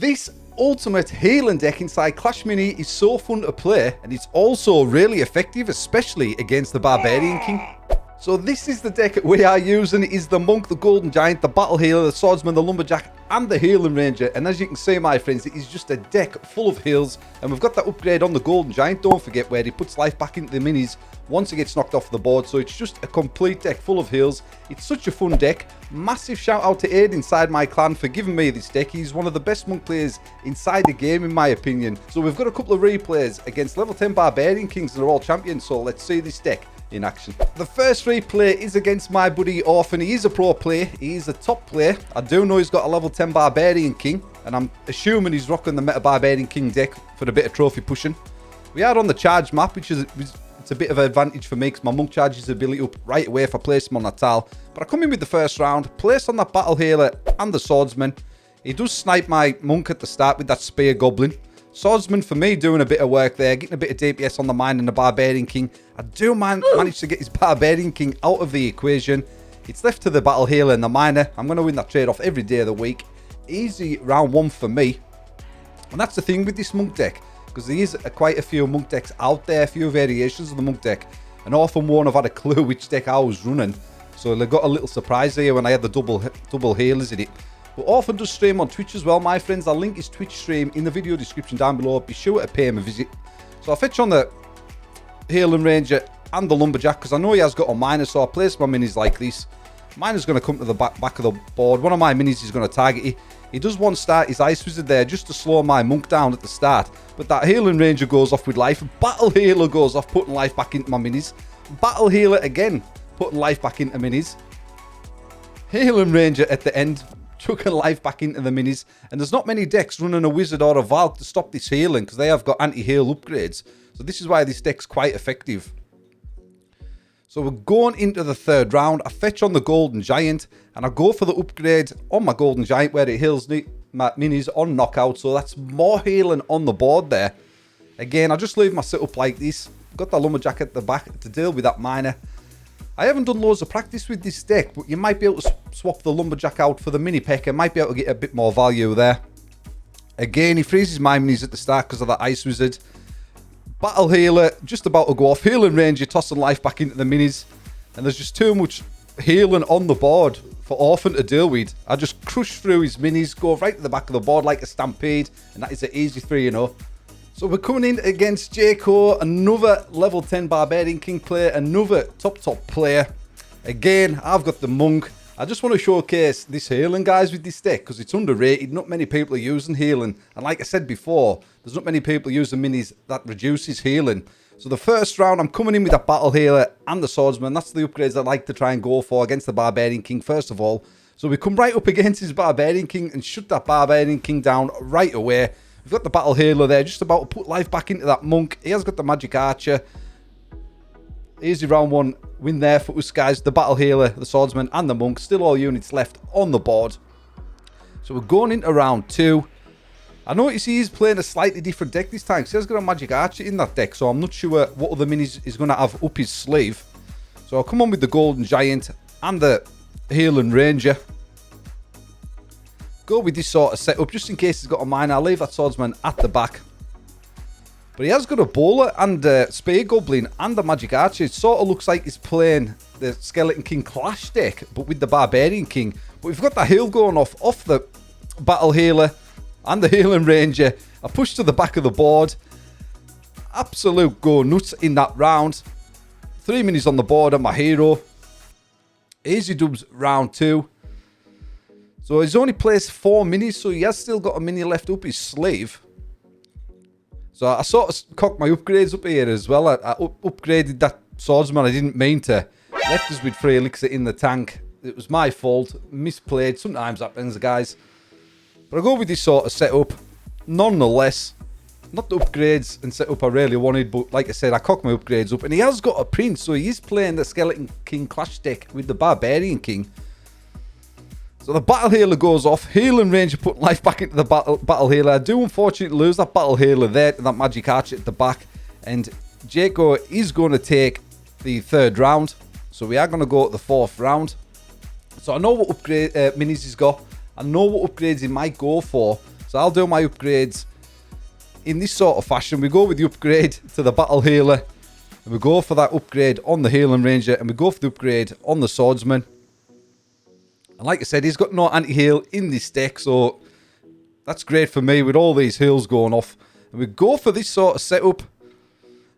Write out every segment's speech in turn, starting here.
This ultimate healing deck inside Clash Mini is so fun to play, and it's also really effective, especially against the Barbarian King. So this is the deck we are using. It is the Monk, the Golden Giant, the Battle Healer, the Swordsman, the Lumberjack, and the Healing Ranger. And as you can see, my friends, it is just a deck full of heals. And we've got that upgrade on the Golden Giant, don't forget, where he puts life back into the minis once he gets knocked off the board. So it's just a complete deck full of heals. It's such a fun deck. Massive shout out to Aid inside my clan for giving me this deck. He's one of the best Monk players inside the game, in my opinion. So we've got a couple of replays against level 10 Barbarian Kings that are all champions. So let's see this deck in action. The first replay is against my buddy Orphan. He is a pro player. He is a top player. I do know he's got a level 10 Barbarian King, and I'm assuming he's rocking the Meta Barbarian King deck for a bit of trophy pushing. We are on the charge map, which is it's a bit of an advantage for me because my Monk charges his ability up right away if I place him on that tile. But I come in with the first round, place on that Battle Healer and the Swordsman. He does snipe my Monk at the start with that Spear Goblin. Swordsman, for me, doing a bit of work there, getting a bit of DPS on the mine and the Barbarian King. I do manage to get his Barbarian King out of the equation. It's left to the Battle Healer and the Miner. I'm going to win that trade-off every day of the week. Easy round one for me. And that's the thing with this Monk deck, because there is quite a few Monk decks out there, a few variations of the Monk deck. And often won't have had a clue which deck I was running. So they got a little surprise here when I had the double healers in it. But Orphan does stream on Twitch as well, my friends. I'll link his Twitch stream in the video description down below. Be sure to pay him a visit. So I fetch on the Healing Ranger and the Lumberjack, because I know he has got a Miner, so I place my minis like this. Miner's going to come to the back of the board. One of my minis is going to target it. He does want to start his Ice Wizard there just to slow my Monk down at the start. But that Healing Ranger goes off with life. Battle Healer goes off, putting life back into my minis. Battle Healer again, putting life back into minis. Healing Ranger at the end, chucking life back into the minis. And there's not many decks running a Wizard or a Valk to stop this healing, because they have got anti-heal upgrades. So this is why this deck's quite effective. So we're going into the third round. I fetch on the Golden Giant, and I go for the upgrade on my Golden Giant where it heals my minis on knockout. So that's more healing on the board there. Again, I just leave my setup like this. Got the Lumberjack at the back to deal with that Miner. I haven't done loads of practice with this deck, but you might be able to swap the Lumberjack out for the Mini Pecker. Might be able to get a bit more value there. Again, he freezes my minis at the start because of that Ice Wizard. Battle Healer just about to go off. Healing Ranger tossing life back into the minis. And there's just too much healing on the board for Orphan to deal with. I just crush through his minis, go right to the back of the board like a Stampede. And that is an easy 3-0. So we're coming in against Jaco, another level 10 Barbarian King player, another top player. Again, I've got the Monk. I just want to showcase this healing, guys, with this deck, because it's underrated. Not many people are using healing. And like I said before, there's not many people using minis that reduces healing. So the first round, I'm coming in with a Battle Healer and the Swordsman. That's the upgrades I like to try and go for against the Barbarian King, first of all. So we come right up against his Barbarian King and shut that Barbarian King down right away. We've got the Battle Healer there, just about to put life back into that Monk. He has got the Magic Archer. Easy round one win there for us, guys. The Battle Healer, the Swordsman, and the Monk. Still all units left on the board. So we're going into round two. I notice he's playing a slightly different deck this time, because he has got a Magic Archer in that deck. So I'm not sure what other minis he's going to have up his sleeve. So I'll come on with the Golden Giant and the Healing Ranger. Go with this sort of setup, just in case he's got a Miner. I'll leave that Swordsman at the back. But he has got a Bowler and a Spear Goblin and a Magic Archer. It sort of looks like he's playing the Skeleton King Clash deck, but with the Barbarian King. But we've got that heal going off the Battle Healer and the Healing Ranger. I push to the back of the board. Absolute go nuts in that round. 3 minis on the board and my hero. Easy dubs round two. So he's only placed 4 minis, so he has still got a mini left up his sleeve. So I sort of cocked my upgrades up here as well. I upgraded that Swordsman. I didn't mean to. Left us with 3 elixir in the tank. It was my fault. Misplayed. Sometimes happens, guys. But I go with this sort of setup. Nonetheless, not the upgrades and setup I really wanted, but like I said, I cocked my upgrades up. And he has got a Prince, so he is playing the Skeleton King Clash deck with the Barbarian King. So the Battle Healer goes off. Healing Ranger put life back into the Battle Healer. I do unfortunately lose that Battle Healer there to that Magic Archer at the back. And Jaco is going to take the third round. So we are going to go at the fourth round. So I know what upgrade minis he's got. I know what upgrades he might go for. So I'll do my upgrades in this sort of fashion. We go with the upgrade to the Battle Healer, and we go for that upgrade on the Healing Ranger, and we go for the upgrade on the Swordsman. And like I said, he's got no anti-heal in this deck, so that's great for me with all these heals going off. And we go for this sort of setup.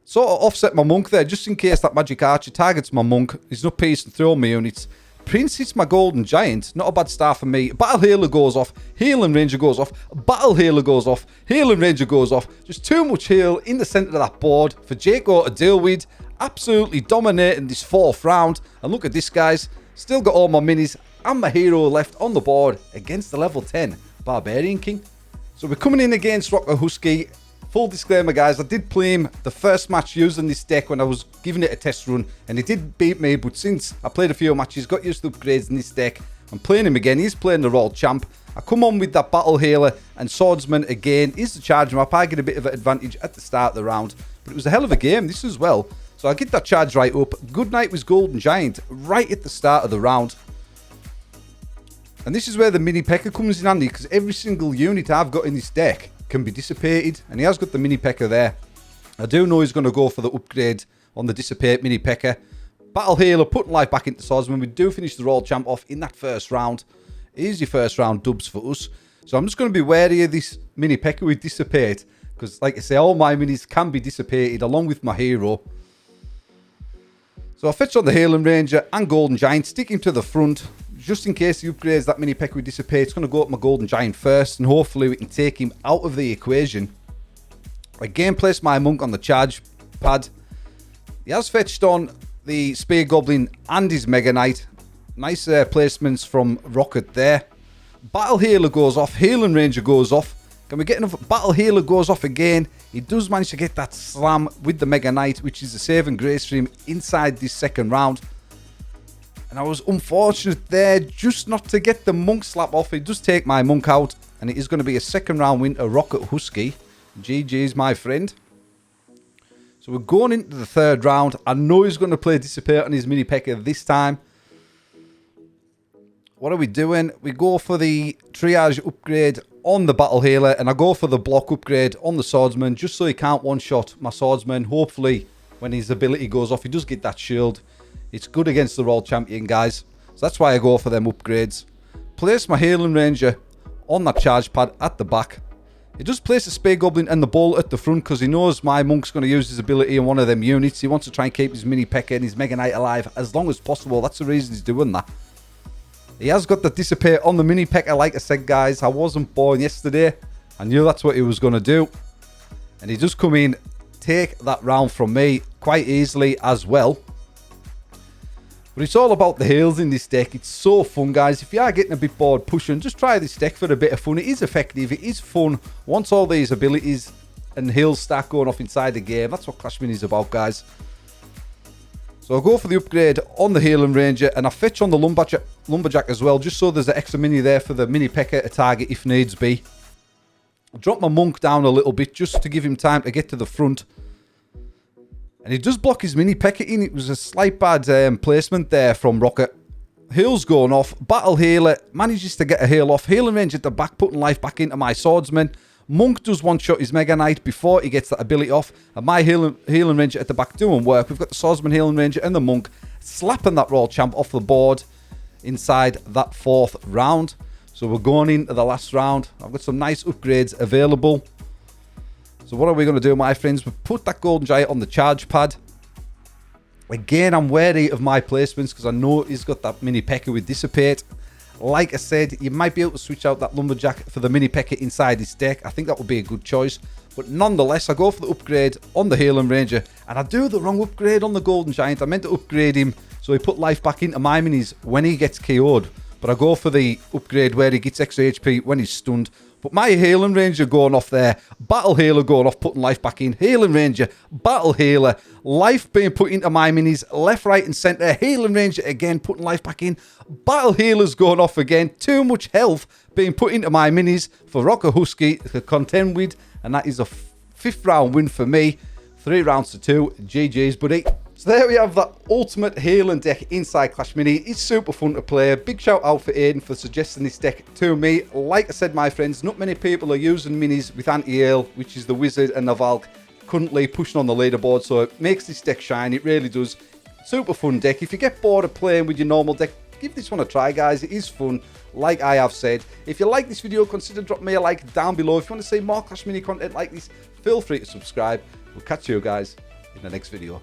Sort of offset my monk there, just in case that magic archer targets my monk. He's not piercing through my units. Prince hits my golden giant. Not a bad start for me. Battle Healer goes off. Healing Ranger goes off. Battle Healer goes off. Healing Ranger goes off. Just too much heal in the centre of that board for Jaco to deal with. Absolutely dominating this 4th round. And look at this, guys. Still got all my minis and my hero left on the board against the level 10 Barbarian King. So we're coming in against Rocker Husky. Full disclaimer, guys, I did play him the first match using this deck when I was giving it a test run, and he did beat me, but since I played a few matches, got used to upgrades in this deck, I'm playing him again. He's playing the Royal Champ. I come on with that Battle Healer and Swordsman again. Is the charge map. I get a bit of an advantage at the start of the round, but it was a hell of a game, this as well. So I get that charge right up. Good night with Golden Giant right at the start of the round. And this is where the Mini P.E.K.K.A comes in handy, because every single unit I've got in this deck can be dissipated, and he has got the Mini P.E.K.K.A there. I do know he's going to go for the upgrade on the Dissipate Mini P.E.K.K.A. Battle Healer, putting life back into Swordsman. We do finish the Royal Champ off in that first round. Easy first round dubs for us. So I'm just going to be wary of this Mini P.E.K.K.A with Dissipate, because like I say, all my minis can be dissipated along with my hero. So I fetch on the Healing Ranger and Golden Giant, stick him to the front. Just in case he upgrades that Mini P.E.K.K.A with Dissipate, it's going to go up my Golden Giant first, and hopefully we can take him out of the equation. Again, place my monk on the charge pad. He has fetched on the Spear Goblin and his Mega Knight. Nice placements from Rocket there. Battle Healer goes off, Healing Ranger goes off. Can we get enough? Battle Healer goes off again. He does manage to get that slam with the Mega Knight, which is a saving grace for him inside this second round. And I was unfortunate there just not to get the monk slap off. He does take my monk out, and it is going to be a second round win to Rocket Husky. GG's, my friend. So we're going into the third round. I know he's going to play Dissipate on his Mini P.E.K.K.A this time. What are we doing? We go for the Triage upgrade on the Battle Healer, and I go for the block upgrade on the Swordsman, just so he can't one-shot my Swordsman. Hopefully, when his ability goes off, he does get that shield. It's good against the Royal Champion, guys. So that's why I go for them upgrades. Place my Healing Ranger on that charge pad at the back. He does place a Spear Goblin and the Bull at the front, because he knows my monk's going to use his ability in one of them units. He wants to try and keep his Mini P.E.K.K.A and his Mega Knight alive as long as possible. That's the reason he's doing that. He has got the Dissipate on the Mini P.E.K.K.A, like I said, guys. I wasn't born yesterday. I knew that's what he was going to do. And he does come in, take that round from me quite easily as well. But it's all about the heals in this deck. It's so fun, guys. If you are getting a bit bored pushing, just try this deck for a bit of fun. It is effective. It is fun. Once all these abilities and heals start going off inside the game, that's what Clash Minis is about, guys. So I'll go for the upgrade on the Healing Ranger, and I fetch on the Lumberjack as well, just so there's an extra mini there for the Mini P.E.K.K.A to target if needs be. I'll drop my monk down a little bit just to give him time to get to the front. And he does block his Mini P.E.K.K.A in. It was a slight bad placement there from Rocket. Heals going off. Battle Healer manages to get a heal off. Healing Ranger at the back, putting life back into my Swordsman. Monk does one-shot his Mega Knight before he gets that ability off. And my Healing Ranger at the back doing work. We've got the Swordsman, Healing Ranger, and the Monk slapping that Royal Champ off the board inside that fourth round. So we're going into the last round. I've got some nice upgrades available. So what are we going to do, my friends? We put that Golden Giant on the charge pad. Again, I'm wary of my placements because I know he's got that Mini P.E.K.K.A with Dissipate. Like I said, you might be able to switch out that Lumberjack for the Mini P.E.K.K.A inside this deck. I think that would be a good choice. But nonetheless, I go for the upgrade on the Healing Ranger. And I do the wrong upgrade on the Golden Giant. I meant to upgrade him so he put life back into my minis when he gets KO'd. But I go for the upgrade where he gets extra HP when he's stunned. But my Healing Ranger going off there. Battle Healer going off, putting life back in. Healing Ranger, Battle Healer. Life being put into my minis. Left, right and centre. Healing Ranger again, putting life back in. Battle Healer's going off again. Too much health being put into my minis for Rocker Husky to contend with. And that is a 5th round win for me. 3 rounds to 2. GG's, buddy. So there we have that ultimate Healing deck inside Clash Mini. It's super fun to play. Big shout out for Aiden for suggesting this deck to me. Like I said, my friends, not many people are using minis with anti-heal, which is the Wizard and the Valk, currently pushing on the leaderboard. So it makes this deck shine. It really does. Super fun deck. If you get bored of playing with your normal deck, give this one a try, guys. It is fun, like I have said. If you like this video, consider dropping me a like down below. If you want to see more Clash Mini content like this, feel free to subscribe. We'll catch you guys in the next video.